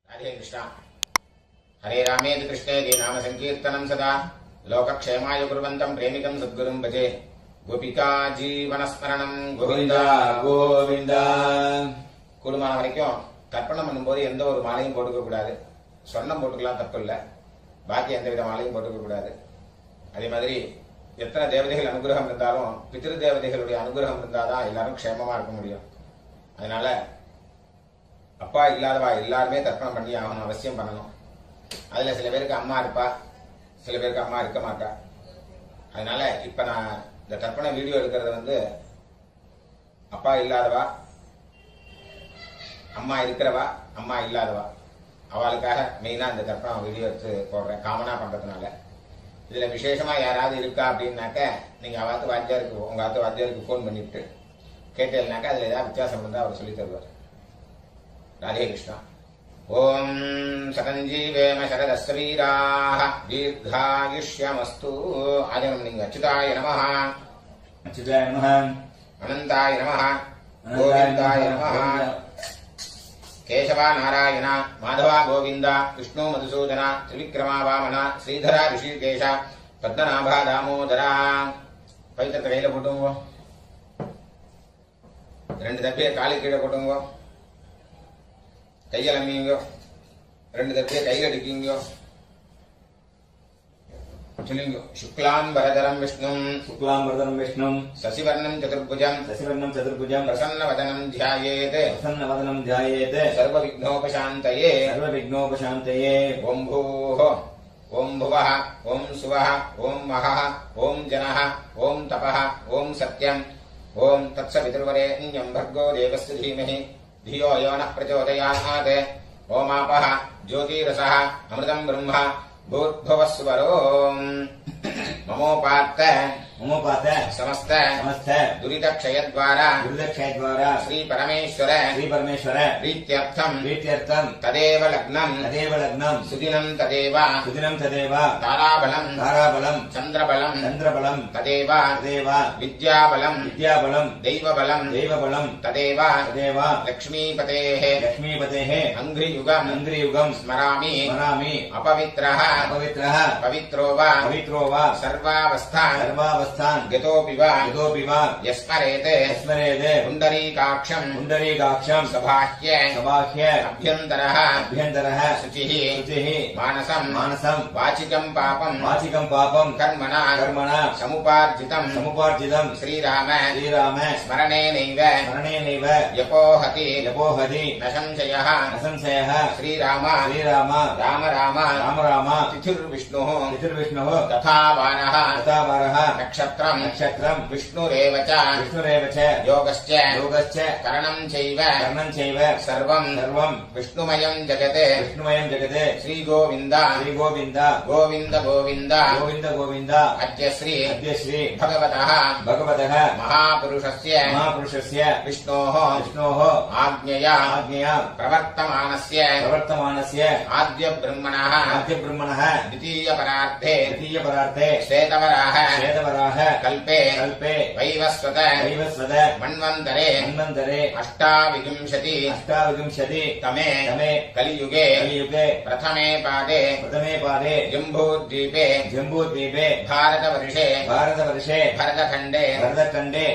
हरे कृष्णा हरे रामेति कृष्णेति नाम संकीर्तनं सदा लोकक्षेमाय कुर्वन्तं प्रेमिकं सद्गुरुं भजे गोपिका जीवनस्मरणं गोविंदा गोविंदा கூடுமான வரைக்கும் தர்ப்பணம் பண்ணும்போது எந்த ஒரு மாலையும் போட்டுக்க கூடாது. சொர்ணம் போட்டுக்கலாம், தப்பு இல்லை. பாக்கி எந்த வித மாலையும் போட்டுக்க கூடாது. அதே மாதிரி எத்தனை தேவதைகள் அனுகிரகம் இருந்தாலும் பித்ரு தேவதைகளுடைய அனுகிரகம் இருந்தாதான் எல்லாரும் க்ஷேமமா இருக்க முடியும். அதனால அப்பா இல்லாதவா எல்லாருமே தர்ப்பணம் பண்ணி ஆகணும், அவசியம் பண்ணணும். அதுல சில பேருக்கு அம்மா இருப்பா, சில பேருக்கு அம்மா இருக்க மாட்டா. அதனால இப்ப நான் இந்த தர்ப்பண வீடியோ எடுக்கிறது அப்பா இல்லாதவா, அம்மா இருக்கிறவா, அம்மா இல்லாதவா, அவளுக்காக மெயினா இந்த தர்ப்பணம் வீடியோ எடுத்து போடுறேன், காமனா பண்றதுனால. இதுல விசேஷமா யாராவது இருக்கா அப்படின்னாக்க நீங்க அவாத்து வாத்தியாருக்கு, உங்க ஆத்து வாத்தியாருக்கு போன் பண்ணிட்டு கேட்டேன்னாக்கா அதுல ஏதாவது வித்தியாசம் இருந்தா அவர் சொல்லி தருவார். ராதே கிருஷ்ணா. ஓம் சதஞ்சீவேம சரதஸ்வீராः தீர்காயுஷ்யமஸ்து. ஆதினம் நீங்க அச்சுதாய நமः, அச்சுதாய நமः, அனந்தாய நமः, கோவிந்தாய நமः, கேசவா நாராயண, மாதவா கோவிந்த, விஷ்ணு மதுசூதன, திரிவிக்ரமா வாமன, ஸ்ரீதரா ரிஷிகேஷ, பத்மநாபா தாமோதரா. பவித்திரத்தை கையில போட்டுங்க, ரெண்டு தப்பிய காலு கீழே போட்டுங்க, கையில் அம்மிங்க, ரெண்டு தப்பிய கையில் அடிக்குங்க. சொல்லுங்க. சுக்லாம்பரதரம் விஷ்ணும், சுக்லாம்பரதரம் விஷ்ணும், சசிவர்ணம் சதுர்புஜம், சசிவர்ணம் சதுர்புஜம், பிரசன்னவதனம் த்யாயேத், பிரசன்னவதனம் த்யாயேத், சர்வவிக்னோபசாந்தயே, சர்வவிக்னோபசாந்தயே. ஓம் பூः, ஓம் புவः, ஓம் சுவः, ஓம் மகः, ஓம் ஜனः, ஓம் தபः, ஓம் சத்யம், ஓம் தத்சவிதுர்வரேண்யம் भर्गो देवस्य धीमहि धियो यो नः प्रचोदयात्. ओमापः ज्योतिरसः अमृतं ब्रह्म भूर्भुवस्वरो. ममोपात्त ममोपात समस्त समस्त दुरितक्षयद्वारा दुर्दक्षयद्वारा श्री परमेश्वर प्रीत्यर्थं तदेव लग्नं सुदिनं तदेव ताराबलं चन्द्रबलं तदेव विद्याबलं दैवबलं तदेव लक्ष्मीपतेः अङ्घ्रियुगं स्मरामि अपवित्रः पवित्रो वा सर्वावस्थान् गतोऽपि वा यस्मरेते पुण्डरीकाक्षं सबाह्य अभ्यन्तरः शुचिः मानसं वाचिकं पापं कर्मणा समुपार्जितं श्रीराम स्मरणेनैव यपोहति न संशयः श्रीराम राम तिथिर्विष्णुः तथा वारः नक्षत्रं विष्णुरेव च योगश्च करणं चैव सर्वं विष्णुमयं जगत् श्रीगोविन्द गोविन्द अद्य श्री भगवतः महापुरुषस्य विष्णोः आज्ञया प्रवर्तमानस्य आद्य ब्रह्मणः द्वितीयपरार्थे श्वेतवराह कल्पे वैवस्वत मन्वन्तरे अष्टाविंशति तमे कलियुगे प्रथमे पादे जम्बूद्वीपे भारतवर्षे भरतखण्डे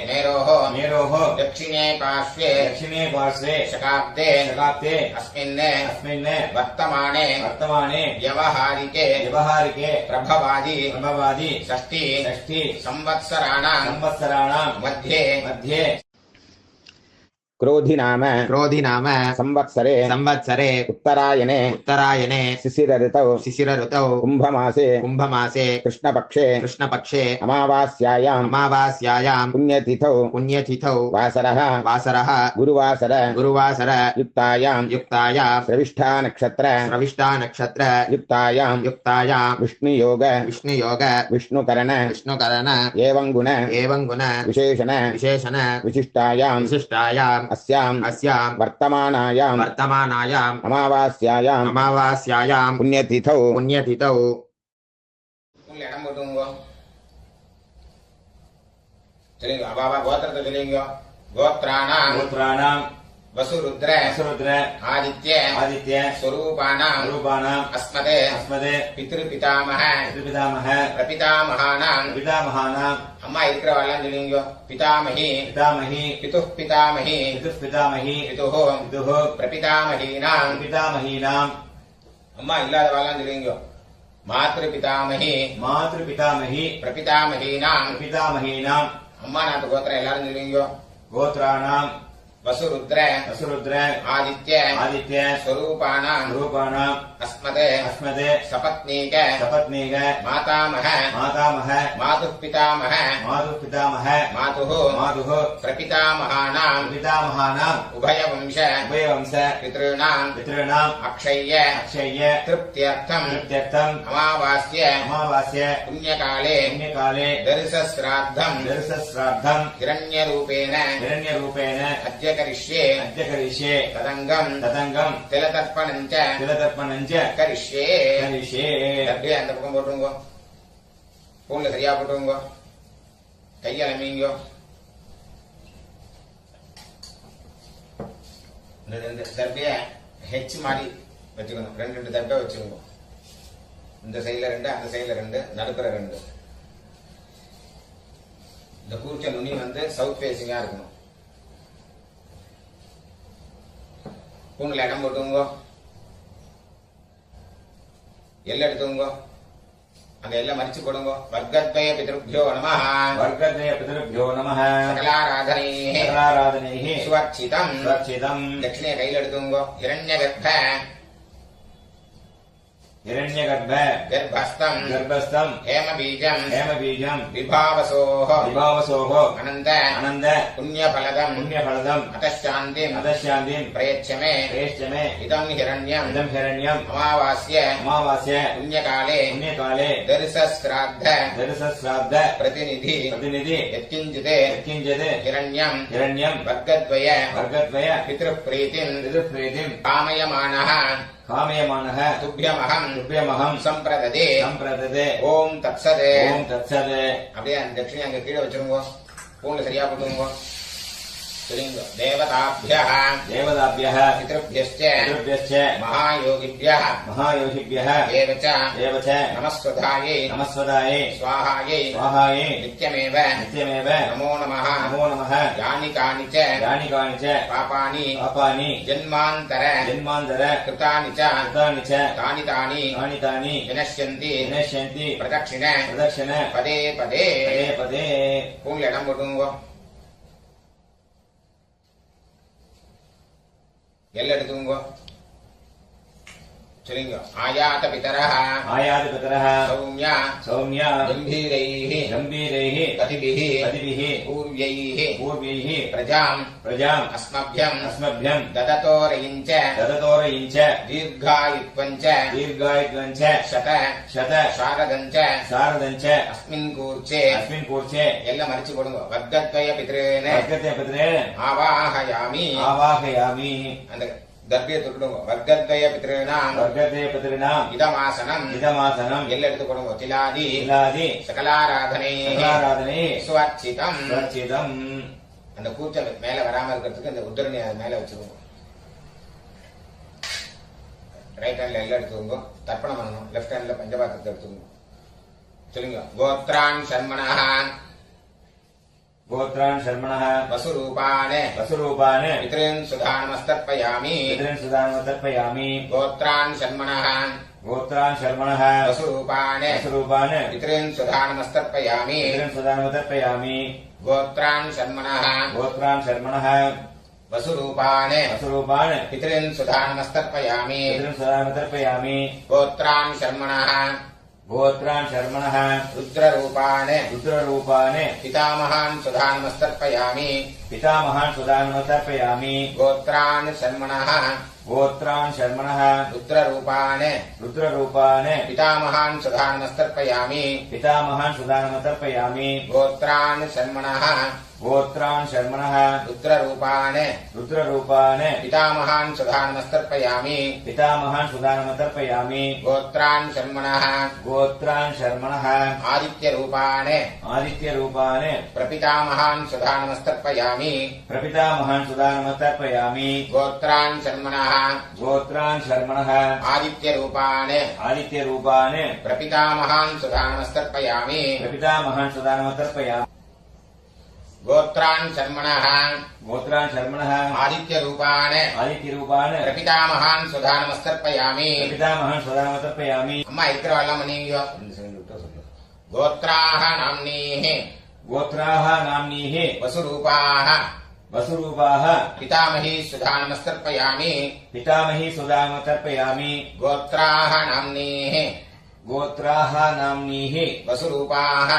मेरोः दक्षिणे पार्श्वे शकाब्दे अस्मिन् वर्तमाने व्यवहारिके प्रभवादि षष्ठी संवत्सराणां मध्ये क्रोधि नाम संवत्सरे उत्तरायणे शिशिर ऋतौ कुंभमासे कृष्णपक्षे अमावास्यायां पुण्यतिथौ वासरः गुरुवासर युक्तायां प्रविष्टा नक्षत्र युक्तायां विष्णुयोग विष्णुकरण एवं गुण विशेषण विशिष्टायां अस्यां वर्तमानायां अमावास्यायां पुण्यतिथौ இடம் போட்டுங்க. சொல்லுங்க. அவாவா கோத்திரத்தை சொல்லுங்க. கோத்ராணாம் वसुरुद्र वसुरुद्र आदित्य आदित्य स्वरूपाणाम् रूपाणाम् अस्मदे अस्मदे पितृपितामह पितामह प्रपितामहानाम् पितामहानाम् अम्मा इरुक्कறவெல்லாம் சொல்லுங்க पितामही पितामही पितुः पितामही पितुः पितामही पितुः पितुः प्रपितामहीनाम् पितामहीनाम् अम्मा इल्लादவெல்லாம் சொல்லுங்க मातृपितामही मातृपितामही प्रपितामहीनाम् पितामहीनाम् अम्मा नाथ गोत्र எல்லாரும் சொல்லுங்க गोत्राणाम् वसुरुद्र वसुरुद्र आदित्य आदित्य स्वरूपाणाम् रूपाणाम् अस्मदे अस्मदे सपत्नीक सपत्नीक मातामह मातामह मातुः पितामह मातुः पितामह मातुः मातुः प्रपितामहानाम् पितामहानाम् उभयवंश उभयवंश पितॄणाम् पितॄणाम् अक्षय्य अक्षय्य तृप्त्यर्थम् तृप्त्यर्थम् अमावास्य अमावास्य पुण्यकाले पुण्यकाले दर्शश्राद्धम् दर्शश्राद्धम् हिरण्यरूपेण हिरण्यरूपेण अद्य करिष्ये अद्य करिष्ये तदङ्गम् तदङ्गम् तिलतर्पणम् च तिलतर्पणम् च करिष्ये करिष्ये அப்படியே அந்த பக்கம் போட்டுருங்க பூன்ல சரியா போட்டுருங்க கையால மீங்கோ இந்த தர்பிய ஹெச் மாதிரி வச்சுக்கணும் ரெண்டு தர்பை வச்சுக்கோங்க இந்த சைடுல ரெண்டு அந்த சைடுல ரெண்டு நடுப்புற ரெண்டு இந்த கூர்ச்ச நுனி வந்து சவுத் ஃபேசிங்கா இருக்கணும் பூன்ல இடம் போட்டுங்க எல்லை எடுத்துங்க அந்த எல்லாம் மறிச்சு போடுங்க வர்க்கத்வய பிதృభ్యோ நமஹ वर्गद्वय पितृभ्यो नमः சகலாராதனைः सकलाराधनैः சுவர்ச்சிதம் सुरक्षितम् தட்சிணைய கையில எடுத்துங்க இரண்யகர்ப்ப हिरण्यगर्भ கர்ப்பஸ்தம் गर्भस्थम् ஹேமபீஜம் हेमबीजम् விபாவசோः विभावसोः அனந்த अनन्द புண்ணியபலதம் पुण्यफलदम् அதशाந்திம் अधशान्तिम् பிரயச்சமே प्रेष्यमे இதம் ஹிரண்யம் इदम् हिरण्यम् அமாவாஸ்ய अमावास्य புண்ணியகாலே पुण्यकाले தரிசஸ்ராத்த दर्शश्राद्ध பிரதிநிதி प्रतिनिधि यत्किञ्चित् यत्किञ्चित् हिरण्यम् हिरण्यम् वर्गद्वय वर्गद्वय पितृप्रीतिम् पितृप्रीतिम् कामयमानः कामयमानः तुभ्यमहम् तुभ्यमहम् सम्प्रददे सम्प्रददे ஓம் தத்சத் ओम तत्सत् அப்படியே அந்த தட்சிணை அங்க கீழே வச்சிருங்க பூன்ல சரியா போட்டுங்க சரிங்க தேவதாभ्यः देवताभ्यः पितृभ्यश्च पितृभ्यश्च महायोगिभ्यः महायोगिभ्यः एव च एव च नमस्वधायै नमस्वदायै स्वाहायै स्वाहायै नित्यमेव नित्यमेव नमो नमः नमो नमः यानि कानि च यानि कानि च पापानि पापानि जन्मान्तर जन्मान्तर कृतानि च कृतानि च तानि तानि तानि तानि विनश्यन्ति विनश्यन्ति प्रदक्षिण प्रदक्षिण पदे पदे पदे पदे பூன்ல இடம் போட்டுங்க எல்லை எடுத்துங்க சொல்லுங்க ஆயாத பிதரः आयातपितरः சௌமிய सौम्य गम्भीरैः गम्भीरैः गतिभिः गतिभिः पूर्व्यैः पूर्वैः प्रजाम् प्रजाम् अस्मभ्यम् अस्मभ्यम् ददतोरयिम् च ददतोरयिम् च दीर्घायुत्वम् च दीर्घायुत्वम् च शत शत शारदम् च शारदम् च अस्मिन् कूर्चे अस्मिन् कूर्चे எல்லாம் மறிச்சு போடுங்க வர்க்கத்வய பித்ரேன वर्गते पितरेण ஆவாஹயாமி आवाहयामि அந்த தர்பியை தொட்டுடுங்க வர்க்கத்வய பித்ரேனாம் वर्गते पितॄणाम् இதமாசனம் इदमासनम् எல்லாம் எடுத்து கொடுங்க திலாதி इलादि சகலாராதனை सकलाराधने சுவர்ச்சிதம் सुरक्षितम् அந்த கூச்சல் மேல வராம இருக்கிறதுக்கு இந்த உத்தரணி அது மேல வச்சுக்கோங்க ரைட் ஹேண்ட்ல எல்லாம் எடுத்துக்கோங்க தர்ப்பணம் பண்ணணும் லெஃப்ட் ஹேண்ட்ல பஞ்சபாத்திரத்தை எடுத்துக்கோங்க சொல்லுங்க கோத்ரான் சர்மணः गोत्रान् शर्मणः वसुरूपान् वसुरूपान् पितॄन् सुधानमस्तर्पयामि पितॄन् सुदानम् तर्पयामि गोत्रान् शर्मणः गोत्रान् शर्मणः वसुरूपान् वसुरूपान् पितॄन् सुधानमस्तर्पयामि पितॄन् सुदानम् तर्पयामि गोत्रान् शर्मणः गोत्रान् शर्मणः वसुरूपान् वसुरूपान् पितॄन् सुधानमस्तर्पयामि पितॄन् सुदानम् तर्पयामि गोत्रान् शर्मणः गोत्रान् शर्मणः रुद्ररूपान् रुद्ररूपान् पितामहान् सुधानमस्तर्पयामि पितामहान् सुदानम् तर्पयामि गोत्रान् शर्मणः गोत्रान् शर्मणः रुद्ररूपान् रुद्ररूपान् पितामहान् सुधानमस्तर्पयामि पितामहान् सुदानमतर्पयामि गोत्रान् शर्मणः गोत्रान् शर्मणः रुद्ररूपान् रुद्ररूपान् पितामहान् सुधानमस्तर्पयामि पितामहान् सुदानमतर्पयामि गोत्रान् शर्मणः गोत्रान् शर्मणः आदित्यरूपान् आदित्यरूपान् प्रपितामहान् सुधानमस्तर्पयामि प्रपितामहान् सुदानमतर्पयामि गोत्रान् शर्मणः गोत्रान् शर्मणः आदित्यरूपान् आदित्यरूपान् प्रपितामहान् सुधानमस्तर्पयामि प्रपितामहान् सुदानमतर्पयामि गोत्रान् शर्मणः गोत्रान् शर्मणः आदित्यरूपान् आदित्यरूपान् प्रपितामहान् सुधानमस्तर्पयामि प्रपितामहान् सुदानमतर्पयामि அம்மா இருக்கிறவெல்லாம் மணியோ गोत्राः नाम्नीः गोत्राः नाम्नीः वसुरूपाः वसुरूपाः पितामही सुधानमस्तर्पयामि पितामही सुदानमतर्पयामि गोत्राः नाम्नीः गोत्राः नाम्नीः वसुरूपाः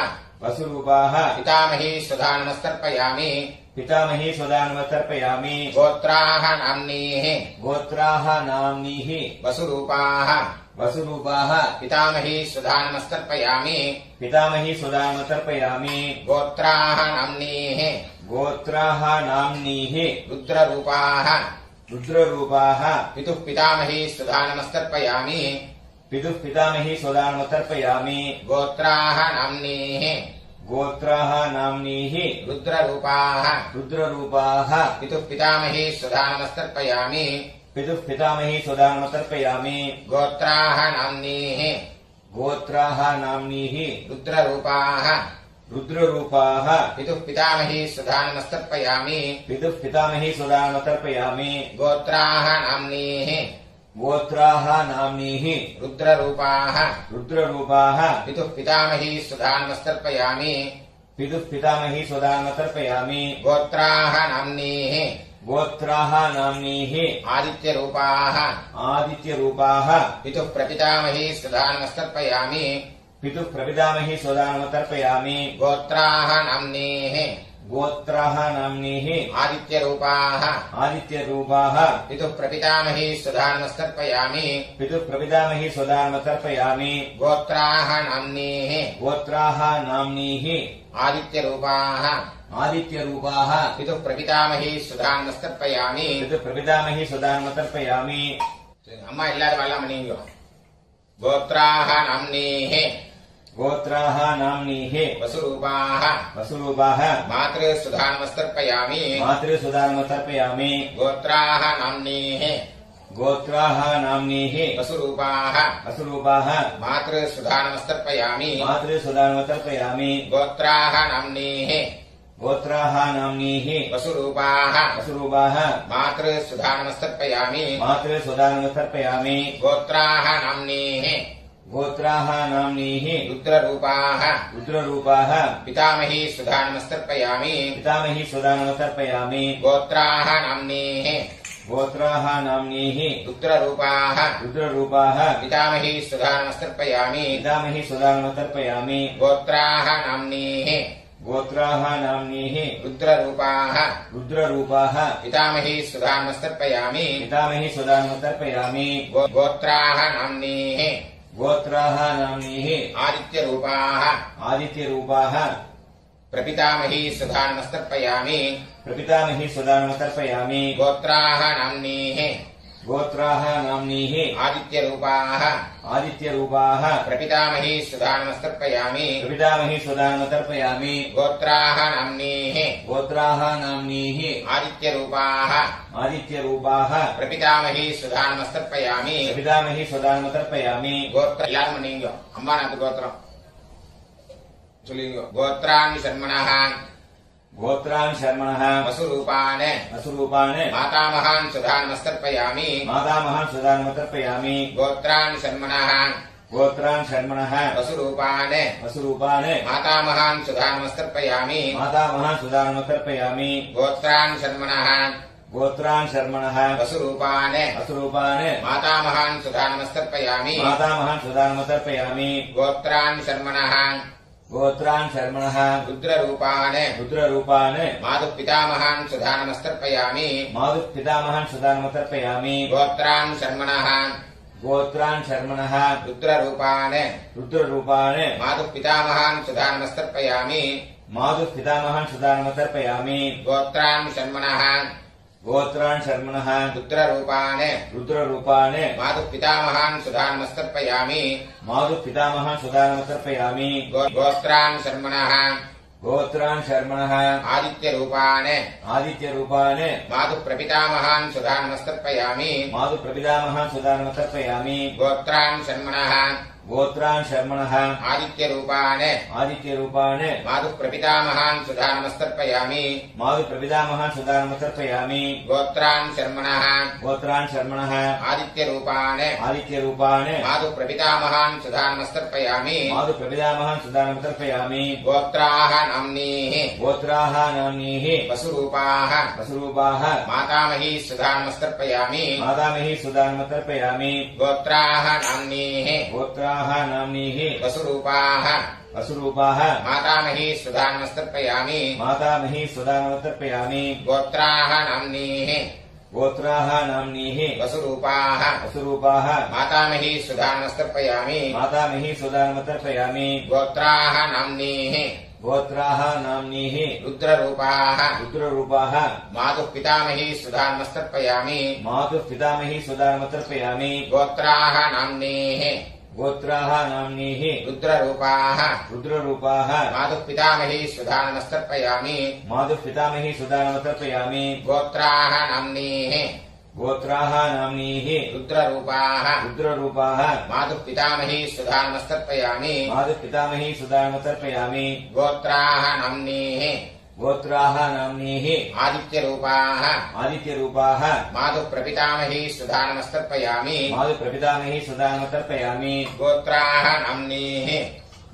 वसुरूपाः पितामही सुधानमस्तर्पयामि पितामही सुदानमतर्पयामि गोत्राः नाम्नीः गोत्राः नाम्नीः वसुरूपाः वसुरूपाः पितामही सुधानमस्तर्पयामि पितामही सुदानमतर्पयामि गोत्राः नाम्नीः गोत्राः नाम्नीः रुद्ररूपाः रुद्ररूपाः पितुः पितामही सुधानमस्तर्पयामि पितुः पितामही सुदानमतर्पयामि गोत्राः नाम्नीः गोत्राः नाम्नीः रुद्ररूपाः रुद्ररूपाः पितुः पितामही सुधानमस्तर्पयामि पितुः पितामही सुदानमतर्पयामि गोत्राः नाम्नीः गोत्राः नाम्नीः रुद्ररूपाः रुद्ररूपाः पितुः पितामही सुधानमस्तर्पयामि पितुः पितामही सुदानमतर्पयामि गोत्राः नाम्नीः गोत्राः नाम्नीः रुद्ररूपाः रुद्ररूपाः पितुः पितामही सुधानमस्तर्पयामि पितुः पितामही सुदानमतर्पयामि गोत्राः नाम्नीः गोत्राः नाम्नीः आदित्यरूपाः आदित्यरूपाः पितुः प्रपितामही सुधानमस्तर्पयामि पितुः प्रपितामही सुदानमतर्पयामि गोत्राः नाम्नीः गोत्राः नाम्नीः आदित्यरूपाः आदित्यरूपाः पितुः प्रपितामही सुधानमस्तर्पयामि पितुः प्रपितामही सुदानमतर्पयामि गोत्राः नाम्नीः गोत्राः नाम्नीः आदित्यरूपाः आदित्यरूपाः पितुः प्रपितामही सुधानमस्तर्पयामि पितुः प्रपितामही सुदानमतर्पयामि அம்மா எல்லாரும் வரலாம் மணியோ गोत्राः नाम्नीः गोत्राः नाम्नीः वसुरूपाः वसुरूपाः मातृसुधानमस्तर्पयामि मातृसुदानमतर्पयामि गोत्राः नाम्नीः गोत्राः नाम्नीः वसुरूपाः वसुरूपाः मातृसुधानमस्तर्पयामि मातृसुदानमतर्पयामि गोत्राः नाम्नीः गोत्राः नाम्नीः वसुरूपाः वसुरूपाः मातृसुधानमस्तर्पयामि मातृसुदानमतर्पयामि गोत्राः नाम्नीः गोत्राः नाम्नीः रुद्ररूपाः रुद्ररूपाः पितामही सुधानमस्तर्पयामि पितामही सुदानमतर्पयामि गोत्राः नाम्नीः गोत्राः नाम्नीः रुद्ररूपाः रुद्ररूपाः पितामही सुधानमस्तर्पयामि पितामही सुदानमतर्पयामि गोत्राः नाम्नीः गोत्राः नाम्नीः रुद्ररूपाः रुद्ररूपाः पितामही सुधानमस्तर्पयामि पितामही सुदानमतर्पयामि गोत्राः नाम्नीः गोत्राः नाम्नीः आदित्यरूपाः आदित्यरूपाः प्रपितामही सुधानमस्तर्पयामि प्रपितामही सुदानमतर्पयामि गोत्राः नाम्नीः गोत्राः नाम्नीः आदित्यरूपाः आदित्यरूपाः प्रपितामही सुधानमस्तर्पयामि प्रपितामही सुदानमतर्पयामि गोत्राः नाम्नीः गोत्राः नाम्नीः आदित्यरूपाः आदित्यरूपाः प्रपितामही सुधानमस्तर्पयामि प्रपितामही सुदानमतर्पयामि गोत्र எல்லாரும் பண்ணீங்க அம்மா நாட்டு கோத்திரம் சொல்லுங்க गोत्रान् शर्मणः गोत्रान् शर्मणः वसुरूपान् वसुरूपान् मातामहान् सुधानमस्तर्पयामि मातामहान् सुदानमतर्पयामि गोत्रान् शर्मणः गोत्रान् शर्मणः वसुरूपान् वसुरूपान् मातामहान् सुधानमस्तर्पयामि मातामहान् सुदानमतर्पयामि गोत्रान् शर्मणः गोत्रान् शर्मणः वसुरूपान् वसुरूपान् मातामहान् सुधानमस्तर्पयामि मातामहान् सुदानमतर्पयामि गोत्रान् शर्मणः गोत्रान् शर्मणः रुद्ररूपान् रुद्ररूपान् मातुः पितामहान् सुधा नमस्तर्पयामि मातुः पितामहान् सुधा नमस्तर्पयामि गोत्रान् शर्मणः गोत्रान् शर्मणः रुद्ररूपान् रुद्ररूपान् मातुः पितामहान् सुधा नमस्तर्पयामि मातुः पितामहान् सुधा नमस्तर्पयामि गोत्रान् शर्मणः गोत्रान् शर्मणः रुद्ररूपान् रुद्ररूपान् मातुः पितामहान् सुधा नमस्तर्पयामि मातुः पितामहान् सुधा नमस्तर्पयामि गोत्रान् शर्मणः गोत्रान् शर्मणः आदित्यरूपान् आदित्यरूपान् मातुः प्रपितामहान् सुधा नमस्तर्पयामि मातुः प्रपितामहान् सुधा नमस्तर्पयामि गोत्रान् शर्मणः गोत्रान् शर्मणः आदित्यरूपान् आदित्यरूपान् मातुः प्रपितामहान् सुधा नमस्तर्पयामि मातुः प्रपितामहान् सुधा नमस्तर्पयामि गोत्रान् शर्मणः गोत्रान् शर्मणः आदित्यरूपान् आदित्यरूपान् मातुः प्रपितामहान् सुधा नमस्तर्पयामि मातुः प्रपितामहान् सुधा नमस्तर्पयामि गोत्राः नाम्नीः गोत्राः नाम्नीः वसुरूपाः वसुरूपाः मातामही सुधा नमस्तर्पयामि मातामही सुधा नमस्तर्पयामि गोत्राः नाम्नीः गोत्राः नाम्नीः वसुरूपाः वसुरूपाः मातामही सुधा नमस्तर्पयामि मातामही सुधा नमस्तर्पयामि गोत्राः नाम्नीः गोत्राः नाम्नीः वसुरूपाः वसुरूपाः मातामही सुधा नमस्तर्पयामि मातामही सुधा नमस्तर्पयामि गोत्राः नाम्नीः गोत्राः नाम्नीः रुद्ररूपाः रुद्ररूपाः मातुः पितामही सुधा नमस्तर्पयामि मातुः पितामही सुधा नमस्तर्पयामि गोत्राः नाम्नीः गोत्राः नाम्नीः रुद्ररूपाः रुद्ररूपाः मातुः पितामही सुधा नमस्तर्पयामि मातुः पितामही सुधा नमस्तर्पयामि गोत्राः नाम्नीः गोत्राः नाम्नीः रुद्ररूपाः रुद्ररूपाः मातुः पितामही सुधा नमस्तर्पयामि मातुः पितामही सुधा नमस्तर्पयामि गोत्राः नाम्नीः गोत्राः नाम्नीः आदित्यरूपाः आदित्यरूपाः मातुः प्रपितामही सुधा नमस्तर्पयामि मातुः प्रपितामही सुधा नमस्तर्पयामि गोत्राः नाम्नीः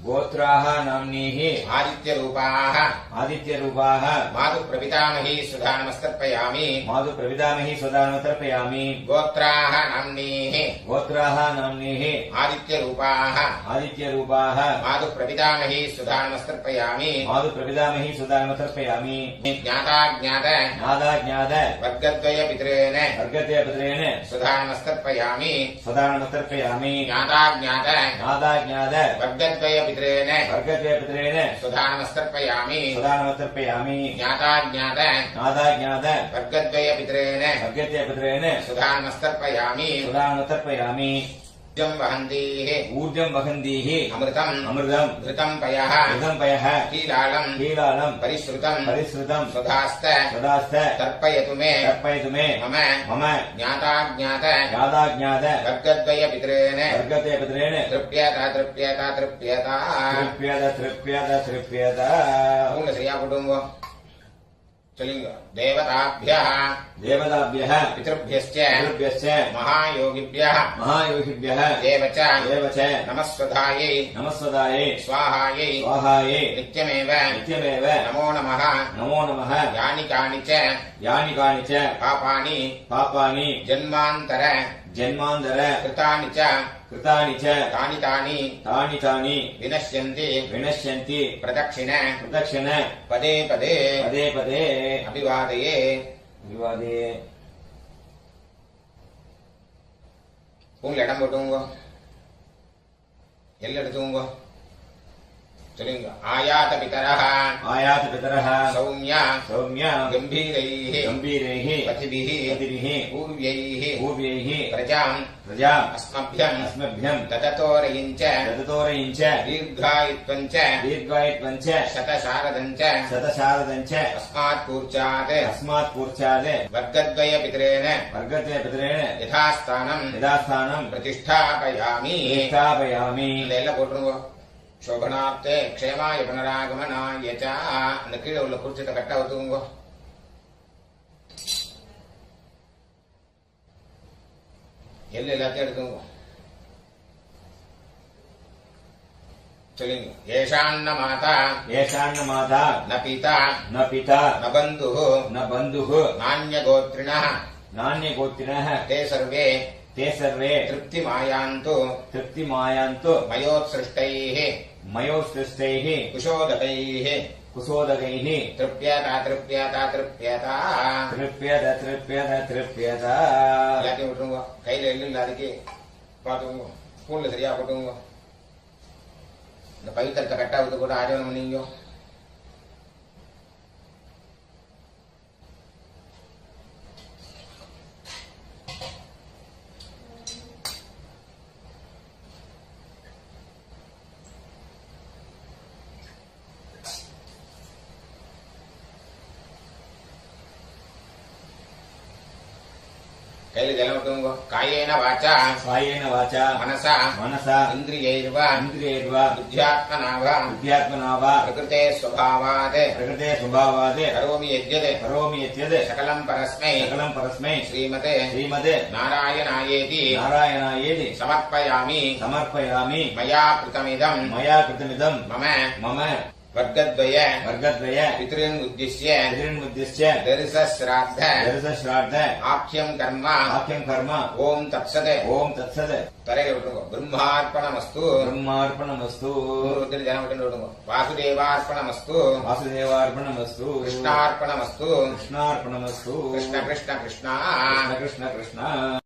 गोत्राः नाम्नीः आदित्यरूपाः आदित्यरूपाः मातुः प्रपितामही सुधा नमस्तर्पयामि मातुः प्रपितामही सुधा नमस्तर्पयामि गोत्राः नाम्नीः गोत्राः नाम्नीः आदित्यरूपाः आदित्यरूपाः मातुः प्रपितामही सुधा नमस्तर्पयामि मातुः प्रपितामही सुधा नमस्तर्पयामि ज्ञाताज्ञात ज्ञाताज्ञात वर्गद्वयपितॄन् वर्गद्वयपितॄन् सुधा नमस्तर्पयामि सुधा नमस्तर्पयामि ज्ञाताज्ञात ज्ञाताज्ञात वर्गद्वयपितॄन् वर्गद्वयपितॄन् सुधा नमस्तर्पयामि सुधा नमस्तर्पयामि ज्ञाताज्ञात ज्ञाताज्ञात वर्गद्वयपितॄन् वर्गद्वयपितॄन् सुधा नमस्तर्पयामि सुधा नमस्तर्पयामि ऊर्जं वहन्तीः ऊर्जं वहन्तीः अमृतम् अमृतम् घृतं पयः घृतं पयः कीलालम् कीलालम् परिश्रुतम् परिश्रुतम् सुधास्त सदास्त तर्पयतु मे तर्पयतु मे मम मम ज्ञाताज्ञात ज्ञाताज्ञात वर्गद्वयपितॄन् वर्गद्वयपितॄन् तृप्यत तृप्यत तृप्यत तृप्यत तृप्यत तृप्यत உங்க சரியா போட்டுங்க சொல்லுங்க தேவதாभ्यः देवताभ्यः पितृभ्यश्च पितृभ्यश्च महायोगिभ्यः महायोगिभ्यः देव च देव च नमस्वधायै नमस्वदायै स्वाहायै स्वाहायै नित्यमेव नित्यमेव नमो नमः नमो नमः यानि कानि च यानि कानि च पापानि पापानि जन्मान्तर जन्मान्तर कृतानि च कृतानि च तानि तानि तानि तानि विनश्यन्ति विनश्यन्ति प्रदक्षिण प्रदक्षिण पदे पदे पदे पदे अभिवादये विवादे உங்க இடம் போட்டுங்க எல்லாம் எடுத்துங்க சொல்லுங்க ஆயாத பிதரः आयात पितरः सौम्य सौम्य गम्भीरैः गम्भीरैः पतिभिः पतिभिः पूर्व्यैः पूर्वैः प्रजाम् प्रजाम् अस्मभ्यम् अस्मभ्यम् तततोरयिम् च तततोरयिम् च दीर्घायुत्वम् च दीर्घायुत्वम् च शतशारदम् च शतशारदम् च अस्मात् पूर्चात् अस्मात् पूर्चात् वर्गद्वयपितॄन् वर्गद्वयपितॄन् यथास्थानम् यथास्थानम् प्रतिष्ठापयामि प्रतिष्ठापयामि இதெல்லாம் போட்டுருங்க சோபனார்த்தே க்ஷேமாய புனராகமனாய ச அந்த கீழே உள்ள குறிச்சத்தை கரெக்டா ஒத்துக்குங்க எல்லாத்தையும் எடுத்துங்க சொல்லுங்க ஏஷான்ன மாதா येषान्न माता ந பிதா न पिता ந பந்துः न बन्धुः நான்யகோத்ரிணः नान्यगोत्रिणः ते सर्वे ते सर्वे तृप्तिमायान्तु तृप्तिमायान्तु मयोत्सृष्टैः मयोत्सृष्टैः कुशोदकैः कुशोदकैः तृप्यता तृप्यता तृप्यता तृप्यत तृप्यत तृप्यत எல்லாத்தையும் விட்டுருங்க. கையில எள்ளு இல்லாதக்கு பார்த்துக்கோங்க. ஸ்பூன்ல சரியா போட்டுங்க. இந்த பவித்திரத்தை கட்டா விட்டு கூட ஆஜவனம் பண்ணீங்க. கையில ஜலம் விட்டுங்க. காயேன வாச்சா कायेन वाचा मनसा मनसा इन्द्रियैर्व इन्द्रियैर्वा बुद्ध्यात्मना वा बुद्ध्यात्मना वा प्रकृते स्वभावात् प्रकृते स्वभावात् करोमि यद्यत् करोमि यद्यत् सकलं परस्मै सकलं परस्मै श्रीमते श्रीमते नारायणायेति नारायणायेति समर्पयामि समर्पयामि मया कृतमिदं मया कृतमिदं मम मम वर्गद्वय वर्गद्वय पितॄन् उद्दिश्य पितॄन्मुद्दिश्य दर्शश्राद्ध दर्शश्राद्ध आख्यं कर्म आख्यं कर्म ओम तत्सत् ओम तत्सत् तरेल विட்டுருங்க. ब्रह्मार्पणमस्तु ब्रह्मार्पणमस्तु ஜனம் விட்டு விடுங்க. वासुदेवार्पणमस्तु वासुदेवार्पणमस्तु कृष्णार्पणमस्तु कृष्णार्पणमस्तु कृष्ण कृष्ण कृष्ण कृष्ण कृष्ण कृष्ण